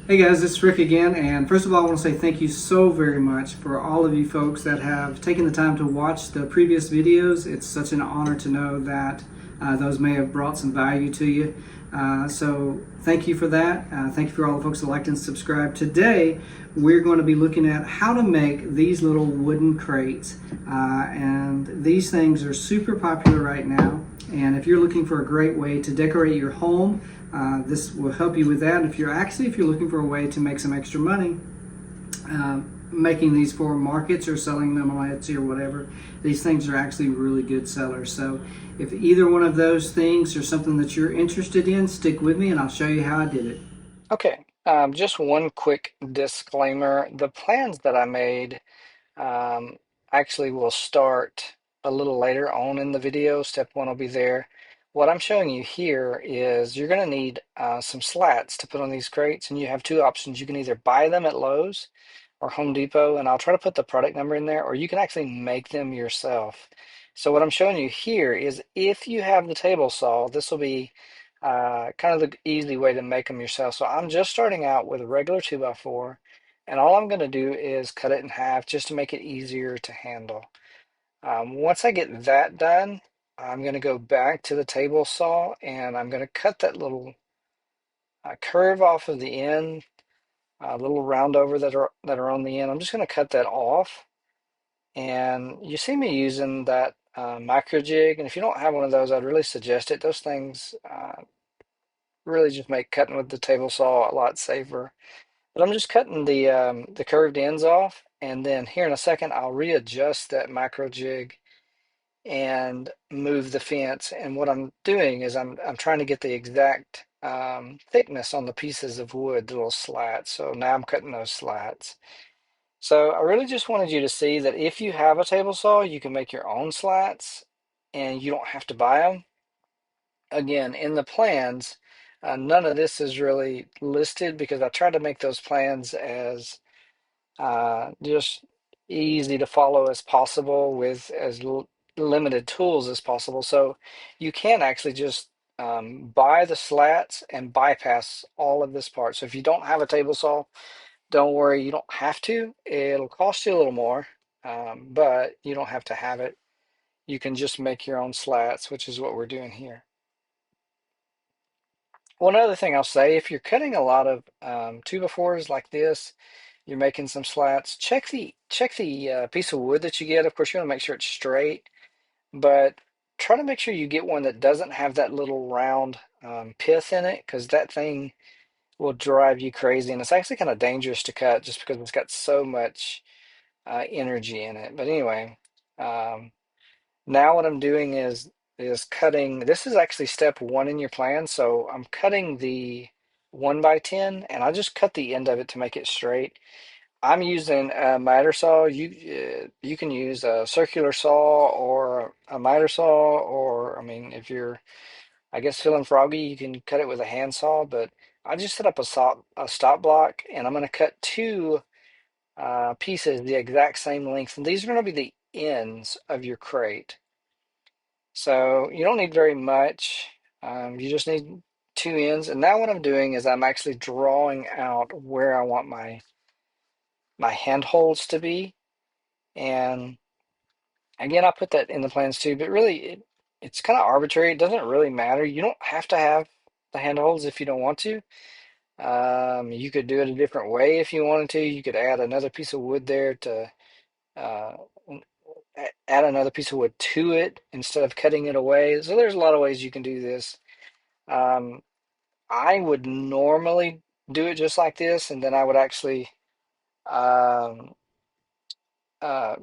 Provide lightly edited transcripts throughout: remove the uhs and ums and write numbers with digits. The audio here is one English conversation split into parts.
Hey guys, it's Rick again, and first of all, I want to say thank you so very much for all of you folks that have taken the time to watch the previous videos. It's such an honor to know that those may have brought some value to you. So thank you for that. Thank you for all the folks that liked and subscribed. Today, we're going to be looking at how to make these little wooden crates. And these things are super popular right now. And if you're looking for a great way to decorate your home, this will help you with that. If you're looking for a way to make some extra money, making these for markets or selling them on Etsy or whatever, these things are actually really good sellers. So if either one of those things are something that you're interested in, stick with me and I'll show you how I did it. Okay, just one quick disclaimer. The plans that I made um, actually will start a little later on in the video. Step one will be there. What I'm showing you here is you're going to need some slats to put on these crates, and you have two options. You can either buy them at Lowe's or Home Depot, and I'll try to put the product number in there, or you can actually make them yourself. So what I'm showing you here is if you have the table saw, this will be kind of the easy way to make them yourself. So I'm just starting out with a regular 2x4, and all I'm going to do is cut it in half just to make it easier to handle. Once I get that done, I'm going to go back to the table saw and I'm going to cut that little curve off of the end, little round over that are on the end. I'm just going to cut that off. And you see me using that micro jig, and if you don't have one of those, I'd really suggest it. Those things really just make cutting with the table saw a lot safer. But I'm just cutting the curved ends off, and then here in a second I'll readjust that micro jig and move the fence. And what I'm doing is I'm trying to get the exact thickness on the pieces of wood, the little slats. So now I'm cutting those slats. So I really just wanted you to see that if you have a table saw, you can make your own slats, and you don't have to buy them. Again, in the plans, none of this is really listed because I tried to make those plans as just easy to follow as possible with as limited tools as possible. So you can actually just buy the slats and bypass all of this part. So if you don't have a table saw, don't worry, you don't have to. It'll cost you a little more, but you don't have to have it. You can just make your own slats, which is what we're doing here. One other thing I'll say, if you're cutting a lot of 2x4s like this, you're making some slats, check the piece of wood that you get. Of course, you want to make sure it's straight, but try to make sure you get one that doesn't have that little round pith in it, because that thing will drive you crazy, and it's actually kind of dangerous to cut just because it's got so much energy in it. But anyway, um, now what I'm doing is cutting. This is actually step one in your plan. So I'm cutting the 1x10, and I just cut the end of it to make it straight. I'm using a miter saw. You can use a circular saw or a miter saw, or I mean, if you're, I guess, feeling froggy, you can cut it with a handsaw. But I just set up a stop block, and I'm going to cut two pieces the exact same length, and these are going to be the ends of your crate. So you don't need very much. You just need two ends. And now what I'm doing is I'm actually drawing out where I want my handholds to be. And again, I put that in the plans too, but really it's kind of arbitrary. It doesn't really matter. You don't have to have the handholds if you don't want to. You could do it a different way if you wanted to. You could add another piece of wood there to uh, add another piece of wood to it instead of cutting it away. So there's a lot of ways you can do this. Um, I would normally do it just like this, and then I would actually um, uh,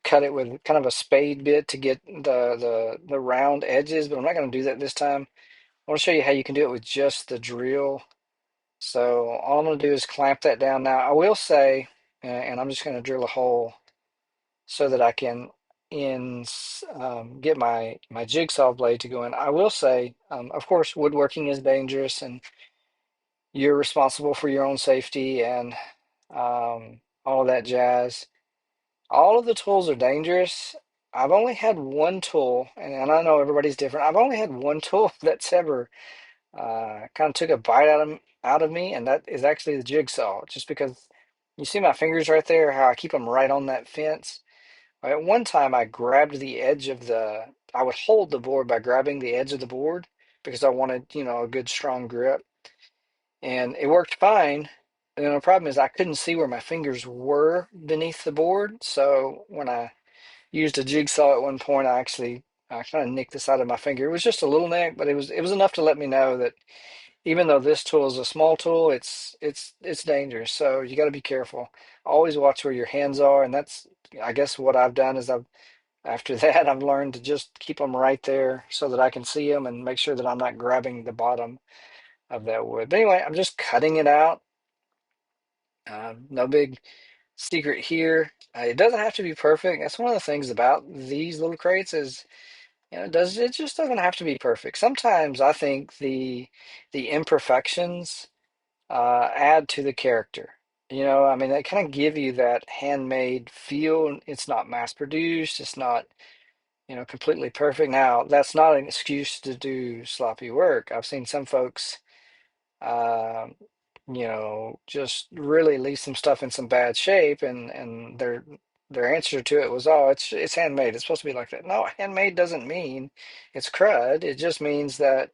cut it with kind of a spade bit to get the round edges, but I'm not going to do that this time. I want to show you how you can do it with just the drill. So all I'm going to do is clamp that down. Now I will say, and I'm just going to drill a hole so that I can get my jigsaw blade to go in. I will say, of course, woodworking is dangerous, and you're responsible for your own safety and all of that jazz. All of the tools are dangerous. I've only had one tool, and I know everybody's different. I've only had one tool that's ever kind of took a bite out of me, and that is actually the jigsaw. Just because you see my fingers right there, how I keep them right on that fence. At one time, I grabbed the edge of I would hold the board by grabbing the edge of the board because I wanted, a good strong grip, and it worked fine. And the problem is I couldn't see where my fingers were beneath the board. So when I used a jigsaw at one point, I kind of nicked the side of my finger. It was just a little nick, but it was enough to let me know that even though this tool is a small tool, it's dangerous. So you got to be careful. Always watch where your hands are, and that's I guess what I've done is after that I've learned to just keep them right there so that I can see them and make sure that I'm not grabbing the bottom of that wood. But anyway, I'm just cutting it out. No big secret here. It doesn't have to be perfect. That's one of the things about these little crates is, it just doesn't have to be perfect. Sometimes I think the imperfections add to the character. I mean, they kind of give you that handmade feel. It's not mass produced. It's not, completely perfect. Now, that's not an excuse to do sloppy work. I've seen some folks um, just really leave some stuff in some bad shape, and their answer to it was, "Oh, it's handmade. It's supposed to be like that." No, handmade doesn't mean it's crud. It just means that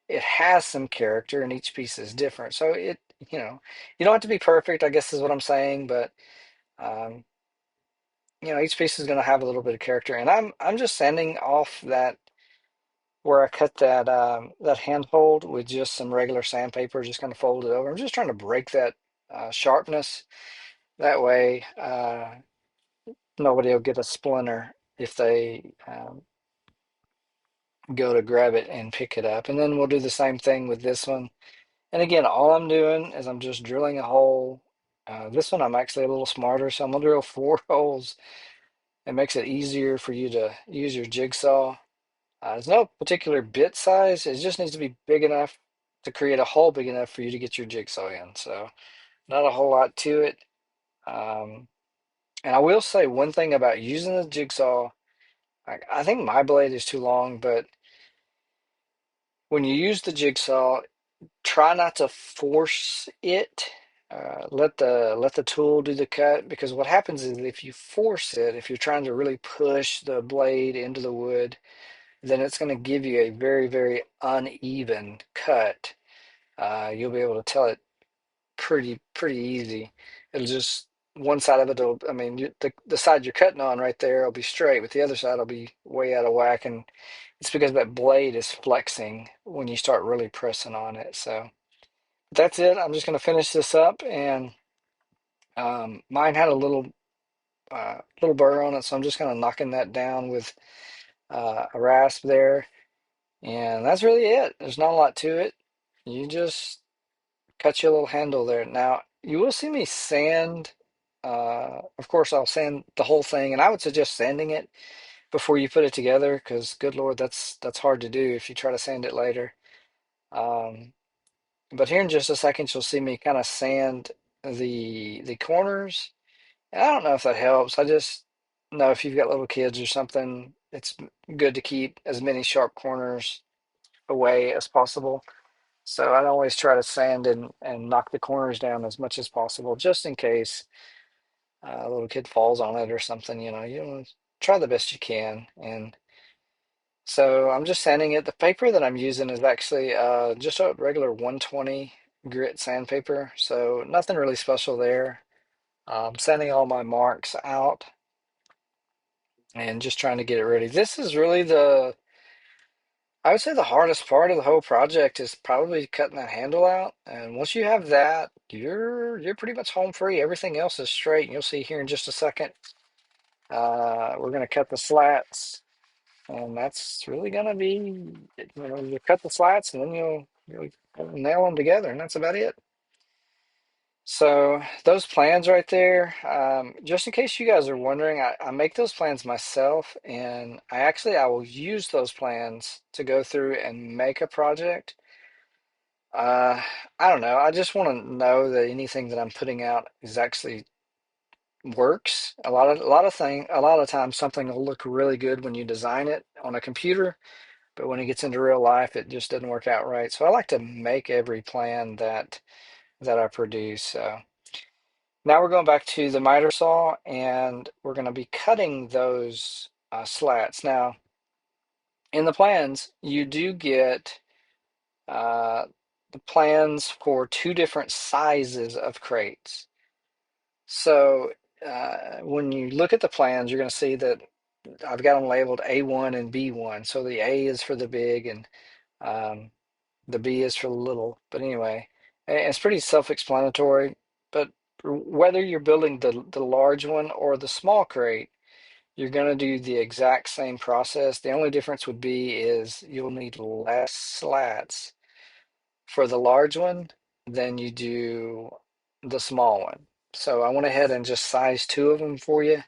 it has some character, and each piece is different. So you don't have to be perfect, I guess is what I'm saying, but um, each piece is going to have a little bit of character, and I'm just sanding off that where I cut that handhold with just some regular sandpaper, just kind of fold it over. I'm just trying to break that sharpness. That way, nobody will get a splinter if they go to grab it and pick it up. And then we'll do the same thing with this one. And again, all I'm doing is I'm just drilling a hole. This one I'm actually a little smarter, so I'm gonna drill 4 holes. It makes it easier for you to use your jigsaw. There's no particular bit size. It just needs to be big enough to create a hole big enough for you to get your jigsaw in. So not a whole lot to it. Um, and I will say one thing about using the jigsaw. I think my blade is too long, but when you use the jigsaw, try not to force it. Let the tool do the cut, because what happens is if you force it, if you're trying to really push the blade into the wood, then it's going to give you a very, very uneven cut. You'll be able to tell it pretty easy. It'll just one side of it will, I mean, the side you're cutting on right there will be straight, but the other side will be way out of whack, and it's because that blade is flexing when you start really pressing on it. So that's it. I'm just going to finish this up, and mine had a little burr on it, so I'm just kind of knocking that down with a rasp there, and that's really it. There's not a lot to it. You just cut your little handle there. Now you will see me sand. Of course, I'll sand the whole thing, and I would suggest sanding it before you put it together, because good Lord, that's hard to do if you try to sand it later. Um, but here in just a second, you'll see me kind of sand the corners. And I don't know if that helps. I just know if you've got little kids or something, it's good to keep as many sharp corners away as possible. So I always try to sand and knock the corners down as much as possible, just in case a little kid falls on it or something. You want to try the best you can. And so I'm just sanding it. The paper that I'm using is actually just a regular 120 grit sandpaper, so nothing really special there. Sanding all my marks out and just trying to get it ready. This is really I would say the hardest part of the whole project is probably cutting that handle out. And once you have that, you're pretty much home free. Everything else is straight. And you'll see here in just a second. We're gonna cut the slats, and that's really gonna be, you cut the slats and then you'll nail them together, and that's about it. So those plans right there, just in case you guys are wondering, I make those plans myself, and I will use those plans to go through and make a project. Uh, I don't know. I just want to know that anything that I'm putting out is actually works. A lot of times something will look really good when you design it on a computer, but when it gets into real life, it just doesn't work out right. So I like to make every plan that I produce. So now we're going back to the miter saw, and we're going to be cutting those slats. Now, in the plans, you do get uh, the plans for two different sizes of crates. So when you look at the plans, you're going to see that I've got them labeled A1 and B1. So the A is for the big, and um, the B is for the little. But anyway, it's pretty self-explanatory. But whether you're building the large one or the small crate, you're going to do the exact same process. The only difference would be is you'll need less slats for the large one than you do the small one. So I went ahead and just sized two of them for you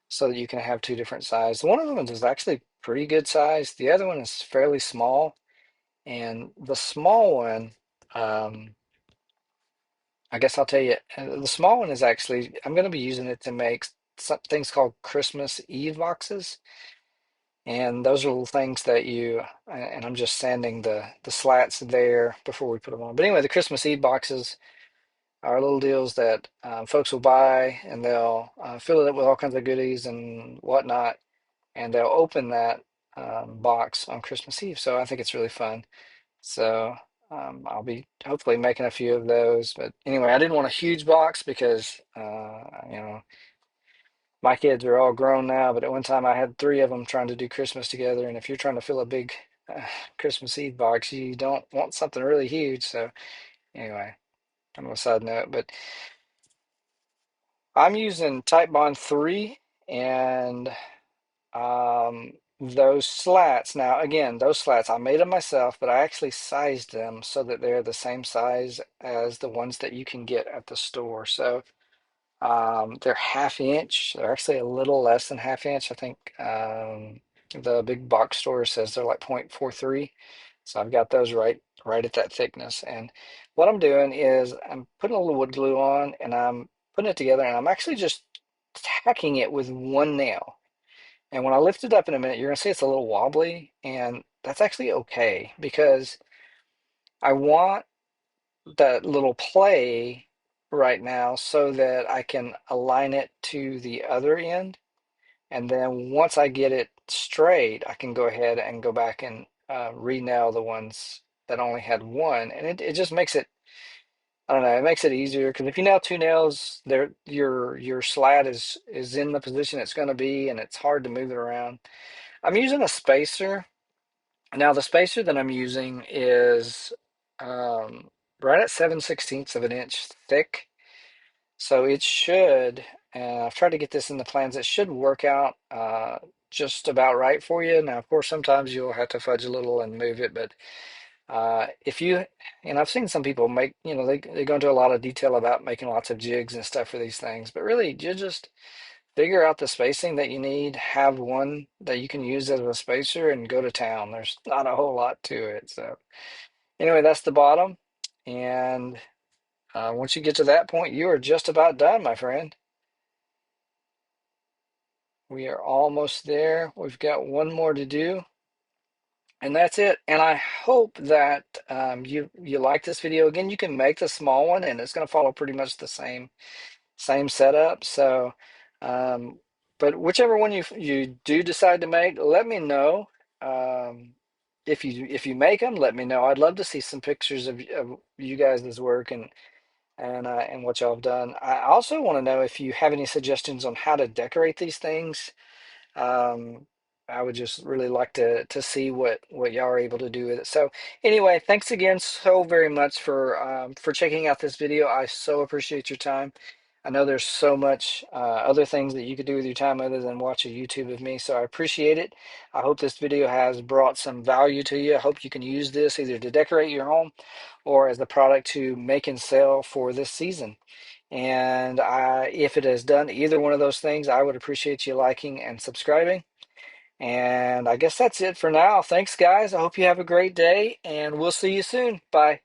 so that you can have two different sizes. One of them is actually pretty good size. The other one is fairly small. And the small one, um, I guess I'll tell you, the small one is actually, I'm going to be using it to make some things called Christmas Eve boxes. And those are little things that and I'm just sanding the slats there before we put them on. But anyway, the Christmas Eve boxes are little deals that folks will buy, and they'll fill it up with all kinds of goodies and whatnot, and they'll open that box on Christmas Eve. So I think it's really fun. So I'll be hopefully making a few of those. But anyway, I didn't want a huge box because you know, my kids are all grown now, but at one time I had three of them trying to do Christmas together. And if you're trying to fill a big Christmas Eve box, you don't want something really huge. So anyway, kind of a side note, but I'm using Type Bond 3 and those slats. Now, again, those slats, I made them myself, but I actually sized them so that they're the same size as the ones that you can get at the store. So they're half inch. They're actually a little less than half inch. I think the big box store says they're like 0.43. So I've got those right at that thickness. And what I'm doing is I'm putting a little wood glue on and I'm putting it together, and I'm actually just tacking it with one nail. And when I lift it up in a minute, you're gonna see it's a little wobbly, and that's actually okay because I want that little play right now so that I can align it to the other end. And then once I get it straight, I can go ahead and go back and re-nail the ones that only had one. And it just makes it, I don't know, it makes it easier because if you nail two nails, there your slat is in the position it's going to be, and it's hard to move it around. I'm using a spacer. Now the spacer that I'm using is um, right at 7/16 of an inch thick. So it should, and I've tried to get this in the plans, it should work out just about right for you. Now, of course, sometimes you'll have to fudge a little and move it, but if you, and I've seen some people make, they go into a lot of detail about making lots of jigs and stuff for these things, but really you just figure out the spacing that you need, have one that you can use as a spacer, and go to town. There's not a whole lot to it. So anyway, that's the bottom. And once you get to that point, you are just about done, my friend. We are almost there. We've got one more to do, and that's it. And I hope that you like this video. Again, you can make the small one, and it's going to follow pretty much the same setup. So, um, but whichever one you do decide to make, let me know. Um, if you make them, let me know. I'd love to see some pictures of you guys' work and what y'all have done. I also want to know if you have any suggestions on how to decorate these things. Um, I would just really like to see what y'all are able to do with it. So anyway, thanks again so very much for checking out this video. I so appreciate your time. I know there's so much other things that you could do with your time other than watch a YouTube of me, so I appreciate it. I hope this video has brought some value to you. I hope you can use this either to decorate your home or as the product to make and sell for this season. And if it has done either one of those things, I would appreciate you liking and subscribing. And I guess that's it for now. Thanks, guys. I hope you have a great day, and we'll see you soon. Bye.